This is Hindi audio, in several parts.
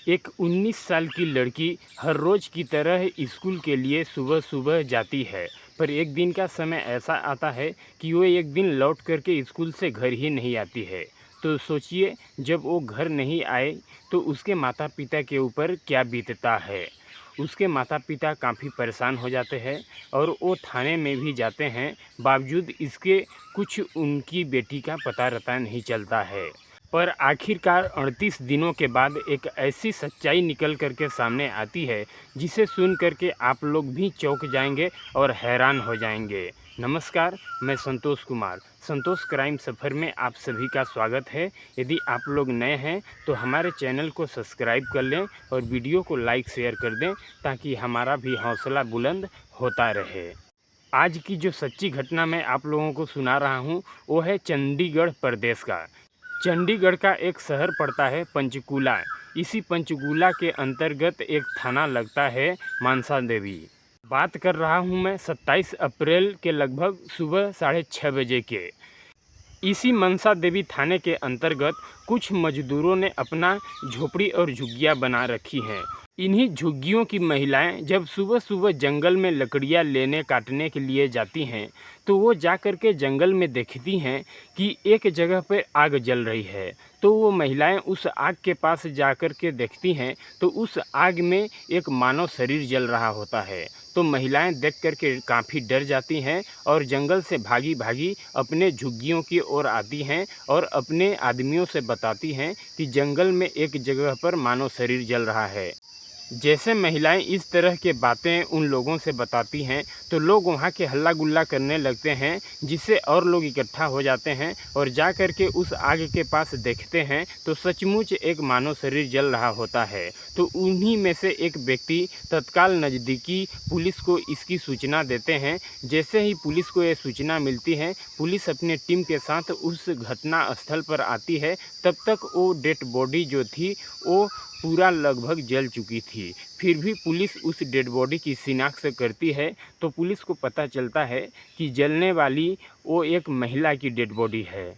एक 19 साल की लड़की हर रोज़ की तरह स्कूल के लिए सुबह सुबह जाती है। पर एक दिन का समय ऐसा आता है कि वो एक दिन लौट कर के स्कूल से घर ही नहीं आती है। तो सोचिए, जब वो घर नहीं आए तो उसके माता पिता के ऊपर क्या बीतता है। उसके माता पिता काफ़ी परेशान हो जाते हैं और वो थाने में भी जाते हैं, बावजूद इसके कुछ उनकी बेटी का पता रता नहीं चलता है। पर आखिरकार 38 दिनों के बाद एक ऐसी सच्चाई निकल कर के सामने आती है, जिसे सुन कर के आप लोग भी चौंक जाएंगे और हैरान हो जाएंगे। नमस्कार, मैं संतोष कुमार। संतोष क्राइम सफ़र में आप सभी का स्वागत है। यदि आप लोग नए हैं तो हमारे चैनल को सब्सक्राइब कर लें और वीडियो को लाइक शेयर कर दें, ताकि हमारा भी हौसला बुलंद होता रहे। आज की जो सच्ची घटना मैं आप लोगों को सुना रहा हूँ, वो है चंडीगढ़ प्रदेश का। चंडीगढ़ का एक शहर पड़ता है पंचकूला। इसी पंचकूला के अंतर्गत एक थाना लगता है मानसा देवी। बात कर रहा हूँ मैं 27 अप्रैल के लगभग सुबह 6:30 बजे के। इसी मनसा देवी थाने के अंतर्गत कुछ मजदूरों ने अपना झोपड़ी और झुग्गियाँ बना रखी हैं। इन्हीं झुग्गियों की महिलाएं जब सुबह सुबह जंगल में लकड़ियाँ लेने काटने के लिए जाती हैं, तो वो जा कर के जंगल में देखती हैं कि एक जगह पर आग जल रही है। तो वो महिलाएं उस आग के पास जा कर के देखती हैं, तो उस आग में एक मानव शरीर जल रहा होता है। तो महिलाएं देख कर के काफ़ी डर जाती हैं और जंगल से भागी भागी अपने झुग्गियों की ओर आती हैं और अपने आदमियों से बताती हैं कि जंगल में एक जगह पर मानव शरीर जल रहा है। जैसे महिलाएं इस तरह के बातें उन लोगों से बताती हैं, तो लोग वहां के हल्ला गुल्ला करने लगते हैं, जिससे और लोग इकट्ठा हो जाते हैं और जा कर के उस आग के पास देखते हैं, तो सचमुच एक मानव शरीर जल रहा होता है। तो उन्हीं में से एक व्यक्ति तत्काल नज़दीकी पुलिस को इसकी सूचना देते हैं। जैसे ही पुलिस को ये सूचना मिलती है, पुलिस अपने टीम के साथ उस घटना स्थल पर आती है। तब तक वो डेड बॉडी जो थी वो पूरा लगभग जल चुकी थी। फिर भी पुलिस उस डेड बॉडी की शिनाख्त करती है, तो पुलिस को पता चलता है कि जलने वाली वो एक महिला की डेड बॉडी है।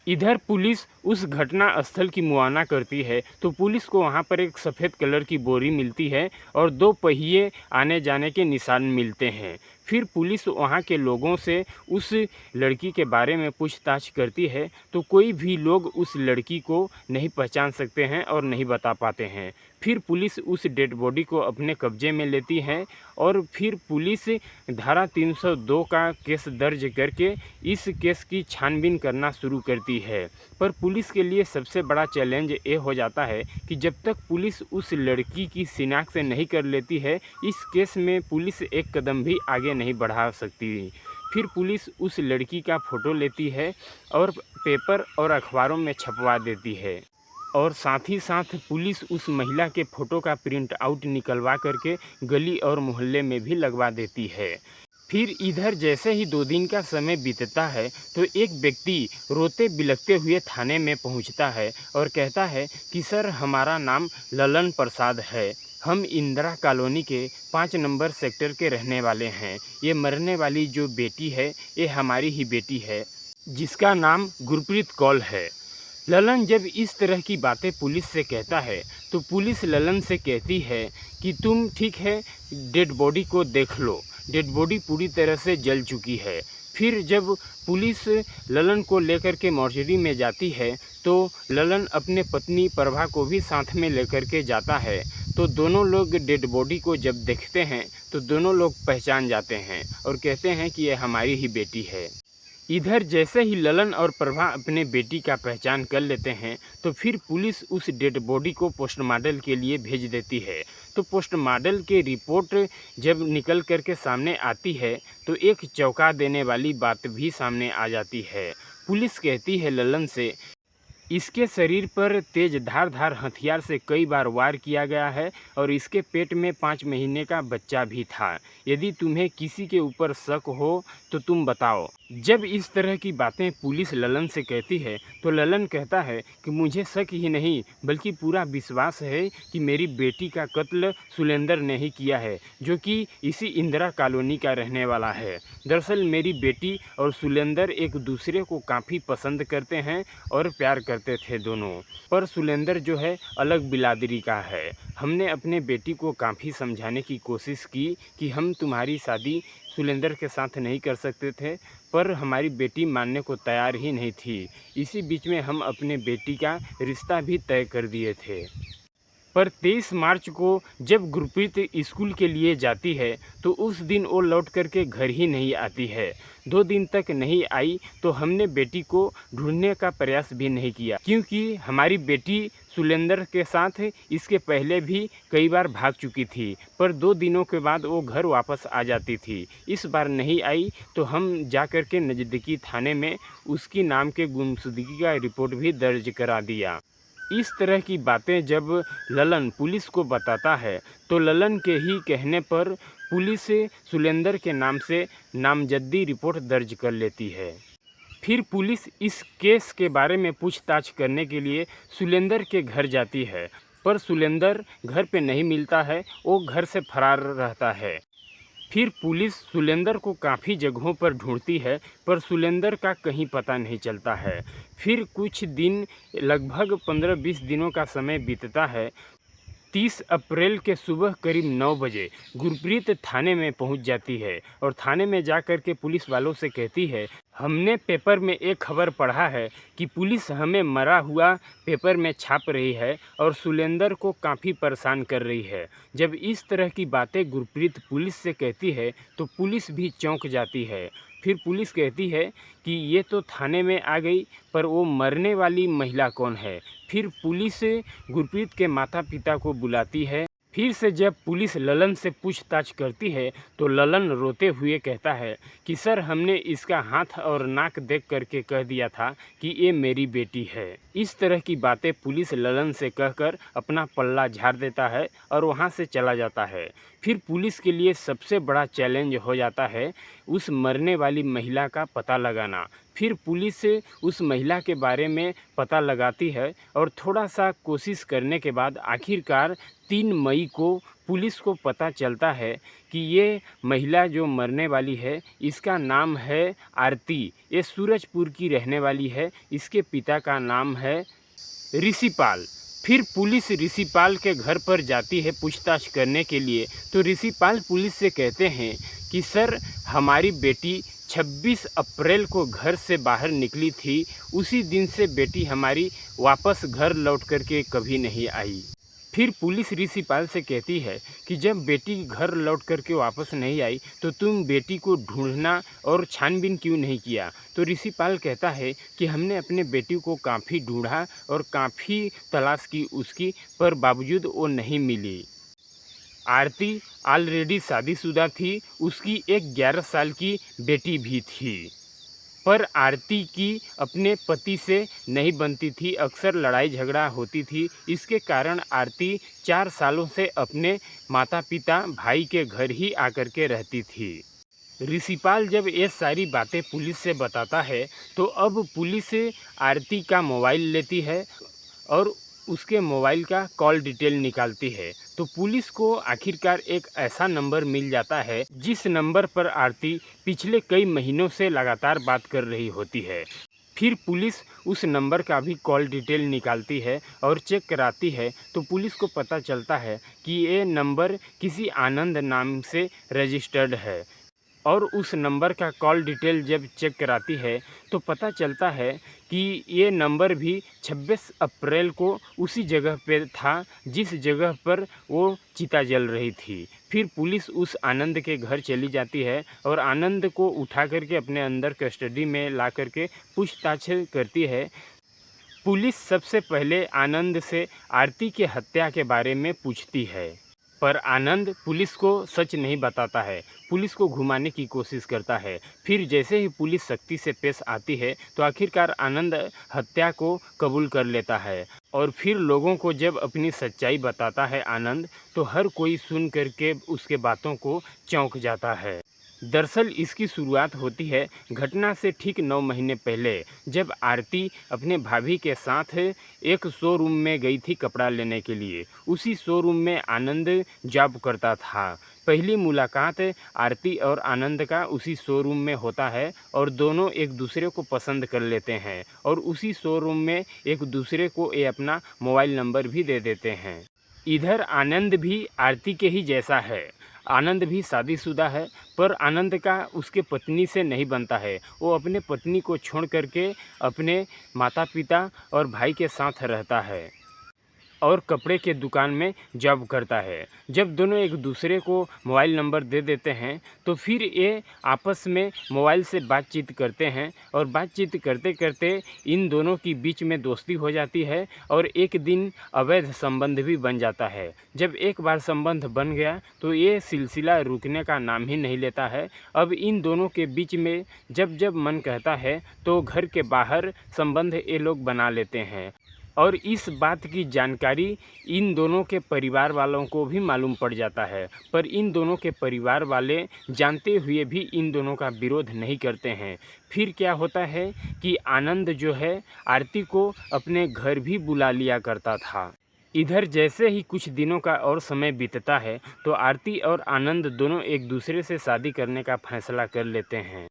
इधर पुलिस उस घटना स्थल की मुआयना करती है, तो पुलिस को वहाँ पर एक सफ़ेद कलर की बोरी मिलती है और 2 पहिए आने जाने के निशान मिलते हैं। फिर पुलिस वहाँ के लोगों से उस लड़की के बारे में पूछताछ करती है, तो कोई भी लोग उस लड़की को नहीं पहचान सकते हैं और नहीं बता पाते हैं। फिर पुलिस उस डेड बॉडी को अपने कब्जे में लेती है और फिर पुलिस धारा 302 का केस दर्ज करके इस केस की छानबीन करना शुरू करती है। पर पुलिस के लिए सबसे बड़ा चैलेंज ये हो जाता है कि जब तक पुलिस उस लड़की की शिनाख्त नहीं कर लेती है, इस केस में पुलिस एक कदम भी आगे नहीं बढ़ा सकती। फिर पुलिस उस लड़की का फ़ोटो लेती है और पेपर और अखबारों में छपवा देती है, और साथ ही साथ पुलिस उस महिला के फ़ोटो का प्रिंट आउट निकलवा करके गली और मोहल्ले में भी लगवा देती है। फिर इधर जैसे ही 2 दिन का समय बीतता है, तो एक व्यक्ति रोते बिलखते हुए थाने में पहुंचता है और कहता है कि सर, हमारा नाम ललन प्रसाद है। हम इंदिरा कॉलोनी के 5 नंबर सेक्टर के रहने वाले हैं। ये मरने वाली जो बेटी है, ये हमारी ही बेटी है, जिसका नाम गुरप्रीत कौल है। ललन जब इस तरह की बातें पुलिस से कहता है, तो पुलिस ललन से कहती है कि तुम ठीक है, डेड बॉडी को देख लो। डेड बॉडी पूरी तरह से जल चुकी है। फिर जब पुलिस ललन को लेकर के मॉर्चरी में जाती है, तो ललन अपने पत्नी प्रभा को भी साथ में लेकर के जाता है। तो दोनों लोग डेड बॉडी को जब देखते हैं, तो दोनों लोग पहचान जाते हैं और कहते हैं कि यह हमारी ही बेटी है। इधर जैसे ही ललन और प्रभा अपने बेटी का पहचान कर लेते हैं, तो फिर पुलिस उस डेड बॉडी को पोस्टमार्टम के लिए भेज देती है। तो पोस्टमार्टम की रिपोर्ट जब निकल कर के सामने आती है, तो एक चौंका देने वाली बात भी सामने आ जाती है। पुलिस कहती है ललन से, इसके शरीर पर तेज धार हथियार से कई बार वार किया गया है और इसके पेट में 5 महीने का बच्चा भी था। यदि तुम्हें किसी के ऊपर शक हो तो तुम बताओ। जब इस तरह की बातें पुलिस ललन से कहती है, तो ललन कहता है कि मुझे शक ही नहीं बल्कि पूरा विश्वास है कि मेरी बेटी का कत्ल सुलेंदर ने ही किया है, जो कि इसी इंदिरा कॉलोनी का रहने वाला है। दरअसल मेरी बेटी और सुलेंदर एक दूसरे को काफ़ी पसंद करते हैं और प्यार करते करते थे दोनों। पर सुलेंदर जो है अलग बिरादरी का है। हमने अपने बेटी को काफ़ी समझाने की कोशिश की कि हम तुम्हारी शादी सुलेंदर के साथ नहीं कर सकते थे, पर हमारी बेटी मानने को तैयार ही नहीं थी। इसी बीच में हम अपने बेटी का रिश्ता भी तय कर दिए थे। पर 23 मार्च को जब गुरप्रीत स्कूल के लिए जाती है तो उस दिन वो लौट करके घर ही नहीं आती है। 2 दिन तक नहीं आई तो हमने बेटी को ढूंढने का प्रयास भी नहीं किया, क्योंकि हमारी बेटी सुलेंदर के साथ इसके पहले भी कई बार भाग चुकी थी, पर 2 दिनों के बाद वो घर वापस आ जाती थी। इस बार नहीं आई तो हम जा कर के नज़दीकी थाने में उसकी नाम के गुमशुदगी का रिपोर्ट भी दर्ज करा दिया। इस तरह की बातें जब ललन पुलिस को बताता है तो ललन के ही कहने पर पुलिस सुलेंदर के नाम से नामजद्दी रिपोर्ट दर्ज कर लेती है। फिर पुलिस इस केस के बारे में पूछताछ करने के लिए सुलेंदर के घर जाती है, पर सुलेंदर घर पे नहीं मिलता है, वो घर से फरार रहता है। फिर पुलिस सुलेंदर को काफ़ी जगहों पर ढूंढती है, पर सुलेंदर का कहीं पता नहीं चलता है। फिर कुछ दिन, लगभग 15-20 दिनों का समय बीतता है। 30 अप्रैल के सुबह करीब 9 बजे गुरप्रीत थाने में पहुंच जाती है और थाने में जाकर के पुलिस वालों से कहती है, हमने पेपर में एक खबर पढ़ा है कि पुलिस हमें मरा हुआ पेपर में छाप रही है और सुलेंदर को काफ़ी परेशान कर रही है। जब इस तरह की बातें गुरप्रीत पुलिस से कहती है तो पुलिस भी चौंक जाती है। फिर पुलिस कहती है कि ये तो थाने में आ गई, पर वो मरने वाली महिला कौन है। फिर पुलिस गुरप्रीत के माता पिता को बुलाती है। फिर से जब पुलिस ललन से पूछताछ करती है तो ललन रोते हुए कहता है कि सर, हमने इसका हाथ और नाक देख करके कह दिया था कि ये मेरी बेटी है। इस तरह की बातें पुलिस ललन से कहकर अपना पल्ला झाड़ देता है और वहाँ से चला जाता है। फिर पुलिस के लिए सबसे बड़ा चैलेंज हो जाता है उस मरने वाली महिला का पता लगाना। फिर पुलिस उस महिला के बारे में पता लगाती है और थोड़ा सा कोशिश करने के बाद आखिरकार 3 मई को पुलिस को पता चलता है कि ये महिला जो मरने वाली है इसका नाम है आरती। ये सूरजपुर की रहने वाली है। इसके पिता का नाम है ऋषिपाल। फिर पुलिस ऋषिपाल के घर पर जाती है पूछताछ करने के लिए, तो ऋषिपाल पुलिस से कहते हैं कि सर, हमारी बेटी 26 अप्रैल को घर से बाहर निकली थी। उसी दिन से बेटी हमारी वापस घर लौट करके कभी नहीं आई। फिर पुलिस ऋषिपाल से कहती है कि जब बेटी घर लौट करके वापस नहीं आई तो तुम बेटी को ढूंढना और छानबीन क्यों नहीं किया। तो ऋषिपाल कहता है कि हमने अपने बेटी को काफ़ी ढूंढा और काफ़ी तलाश की उसकी, पर बावजूद वो नहीं मिली। आरती ऑलरेडी शादीशुदा थी, उसकी एक 11 साल की बेटी भी थी, पर आरती की अपने पति से नहीं बनती थी, अक्सर लड़ाई झगड़ा होती थी। इसके कारण आरती 4 सालों से अपने माता पिता भाई के घर ही आकर के रहती थी। ऋषिपाल जब ये सारी बातें पुलिस से बताता है तो अब पुलिस आरती का मोबाइल लेती है और उसके मोबाइल का कॉल डिटेल निकालती है। तो पुलिस को आखिरकार एक ऐसा नंबर मिल जाता है जिस नंबर पर आरती पिछले कई महीनों से लगातार बात कर रही होती है। फिर पुलिस उस नंबर का भी कॉल डिटेल निकालती है और चेक कराती है तो पुलिस को पता चलता है कि ये नंबर किसी आनंद नाम से रजिस्टर्ड है। और उस नंबर का कॉल डिटेल जब चेक कराती है तो पता चलता है कि ये नंबर भी 26 अप्रैल को उसी जगह पे था जिस जगह पर वो चिता जल रही थी। फिर पुलिस उस आनंद के घर चली जाती है और आनंद को उठा करके अपने अंदर कस्टडी में ला करके पूछताछ करती है। पुलिस सबसे पहले आनंद से आरती के हत्या के बारे में पूछती है, पर आनंद पुलिस को सच नहीं बताता है, पुलिस को घुमाने की कोशिश करता है। फिर जैसे ही पुलिस सख्ती से पेश आती है तो आखिरकार आनंद हत्या को कबूल कर लेता है और फिर लोगों को जब अपनी सच्चाई बताता है आनंद, तो हर कोई सुन करके उसके बातों को चौंक जाता है। दरअसल इसकी शुरुआत होती है घटना से ठीक 9 महीने पहले, जब आरती अपने भाभी के साथ एक शोरूम में गई थी कपड़ा लेने के लिए। उसी शोरूम में आनंद जॉब करता था। पहली मुलाकात आरती और आनंद का उसी शोरूम में होता है और दोनों एक दूसरे को पसंद कर लेते हैं और उसी शोरूम में एक दूसरे को ये अपना मोबाइल नंबर भी दे देते हैं। इधर आनंद भी आरती के ही जैसा है। आनंद भी शादीशुदा है, पर आनंद का उसके पत्नी से नहीं बनता है। वो अपने पत्नी को छोड़ करके अपने माता पिता और भाई के साथ रहता है और कपड़े के दुकान में जॉब करता है। जब दोनों एक दूसरे को मोबाइल नंबर दे देते हैं तो फिर ये आपस में मोबाइल से बातचीत करते हैं और बातचीत करते करते इन दोनों की बीच में दोस्ती हो जाती है और एक दिन अवैध संबंध भी बन जाता है। जब एक बार संबंध बन गया तो ये सिलसिला रुकने का नाम ही नहीं लेता है। अब इन दोनों के बीच में जब जब मन कहता है तो घर के बाहर संबंध ये लोग बना लेते हैं और इस बात की जानकारी इन दोनों के परिवार वालों को भी मालूम पड़ जाता है। पर इन दोनों के परिवार वाले जानते हुए भी इन दोनों का विरोध नहीं करते हैं। फिर क्या होता है कि आनंद जो है आरती को अपने घर भी बुला लिया करता था। इधर जैसे ही कुछ दिनों का और समय बीतता है तो आरती और आनंद दोनों एक दूसरे से शादी करने का फैसला कर लेते हैं।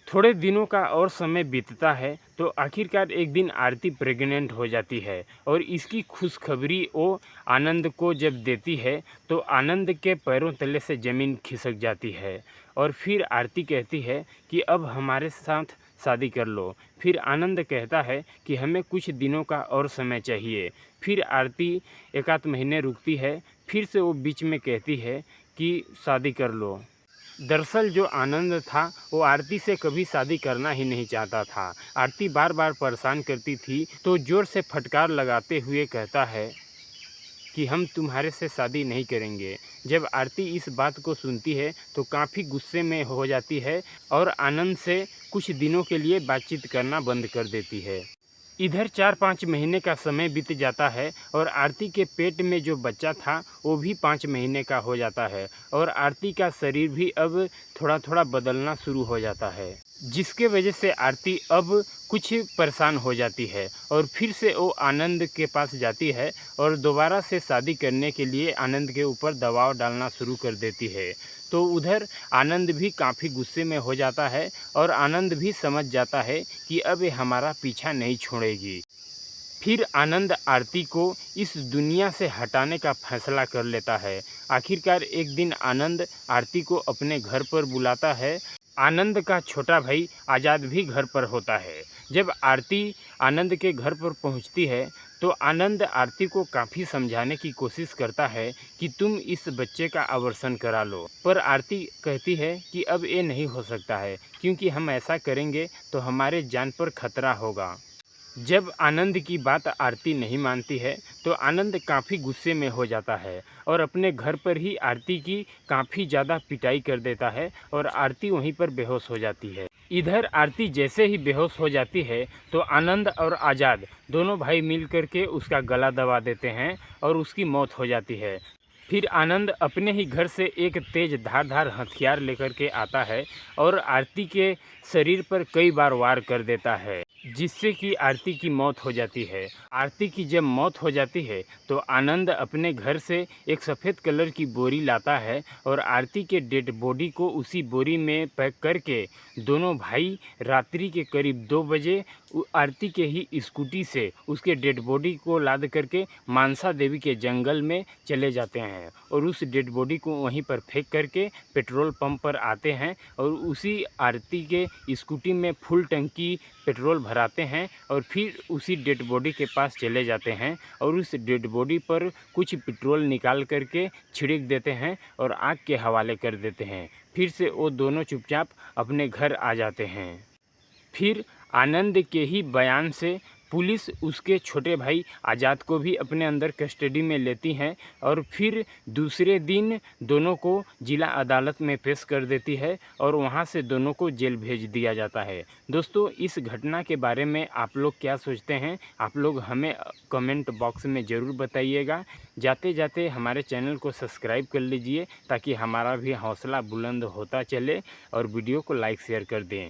थोड़े दिनों का और समय बीतता है तो आखिरकार एक दिन आरती प्रेग्नेंट हो जाती है और इसकी खुशखबरी वो आनंद को जब देती है तो आनंद के पैरों तले से ज़मीन खिसक जाती है और फिर आरती कहती है कि अब हमारे साथ शादी कर लो। फिर आनंद कहता है कि हमें कुछ दिनों का और समय चाहिए। फिर आरती एक आध महीने रुकती है, फिर से वो बीच में कहती है कि शादी कर लो। दरअसल जो आनंद था वो आरती से कभी शादी करना ही नहीं चाहता था। आरती बार बार परेशान करती थी तो ज़ोर से फटकार लगाते हुए कहता है कि हम तुम्हारे से शादी नहीं करेंगे। जब आरती इस बात को सुनती है तो काफ़ी गुस्से में हो जाती है और आनंद से कुछ दिनों के लिए बातचीत करना बंद कर देती है। इधर 4-5 महीने का समय बीत जाता है और आरती के पेट में जो बच्चा था वो भी 5 महीने का हो जाता है और आरती का शरीर भी अब थोड़ा थोड़ा बदलना शुरू हो जाता है, जिसके वजह से आरती अब कुछ परेशान हो जाती है और फिर से वो आनंद के पास जाती है और दोबारा से शादी करने के लिए आनंद के ऊपर दबाव डालना शुरू कर देती है। तो उधर आनंद भी काफ़ी गुस्से में हो जाता है और आनंद भी समझ जाता है कि अब ये हमारा पीछा नहीं छोड़ेगी। फिर आनंद आरती को इस दुनिया से हटाने का फैसला कर लेता है। आखिरकार एक दिन आनंद आरती को अपने घर पर बुलाता है। आनंद का छोटा भाई आज़ाद भी घर पर होता है। जब आरती आनंद के घर पर पहुंचती है तो आनंद आरती को काफ़ी समझाने की कोशिश करता है कि तुम इस बच्चे का अबॉर्शन करा लो, पर आरती कहती है कि अब ये नहीं हो सकता है क्योंकि हम ऐसा करेंगे तो हमारे जान पर खतरा होगा। जब आनंद की बात आरती नहीं मानती है तो आनंद काफ़ी गुस्से में हो जाता है और अपने घर पर ही आरती की काफ़ी ज़्यादा पिटाई कर देता है और आरती वहीं पर बेहोश हो जाती है। इधर आरती जैसे ही बेहोश हो जाती है तो आनंद और आज़ाद दोनों भाई मिल करके उसका गला दबा देते हैं और उसकी मौत हो जाती है। फिर आनंद अपने ही घर से एक तेज धारदार हथियार लेकर के आता है और आरती के शरीर पर कई बार वार कर देता है, जिससे कि आरती की मौत हो जाती है। आरती की जब मौत हो जाती है तो आनंद अपने घर से एक सफ़ेद कलर की बोरी लाता है और आरती के डेड बॉडी को उसी बोरी में पैक करके दोनों भाई रात्रि के करीब 2 बजे आरती के ही स्कूटी से उसके डेड बॉडी को लाद करके मानसा देवी के जंगल में चले जाते हैं और उस डेड बॉडी को वहीं पर फेंक करके पेट्रोल पंप पर आते हैं और उसी आरती के स्कूटी में फुल टंकी पेट्रोल भराते हैं और फिर उसी डेड बॉडी के पास चले जाते हैं और उस डेड बॉडी पर कुछ पेट्रोल निकाल करके छिड़क देते हैं और आग के हवाले कर देते हैं। फिर से वो दोनों चुपचाप अपने घर आ जाते हैं। फिर आनंद के ही बयान से पुलिस उसके छोटे भाई आज़ाद को भी अपने अंदर कस्टडी में लेती है और फिर दूसरे दिन दोनों को जिला अदालत में पेश कर देती है और वहां से दोनों को जेल भेज दिया जाता है। दोस्तों, इस घटना के बारे में आप लोग क्या सोचते हैं? आप लोग हमें कमेंट बॉक्स में ज़रूर बताइएगा। जाते जाते हमारे चैनल को सब्सक्राइब कर लीजिए ताकि हमारा भी हौसला बुलंद होता चले और वीडियो को लाइक शेयर कर दें।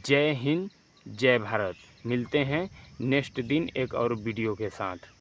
जय हिंद, जय भारत। मिलते हैं नेक्स्ट दिन एक और वीडियो के साथ।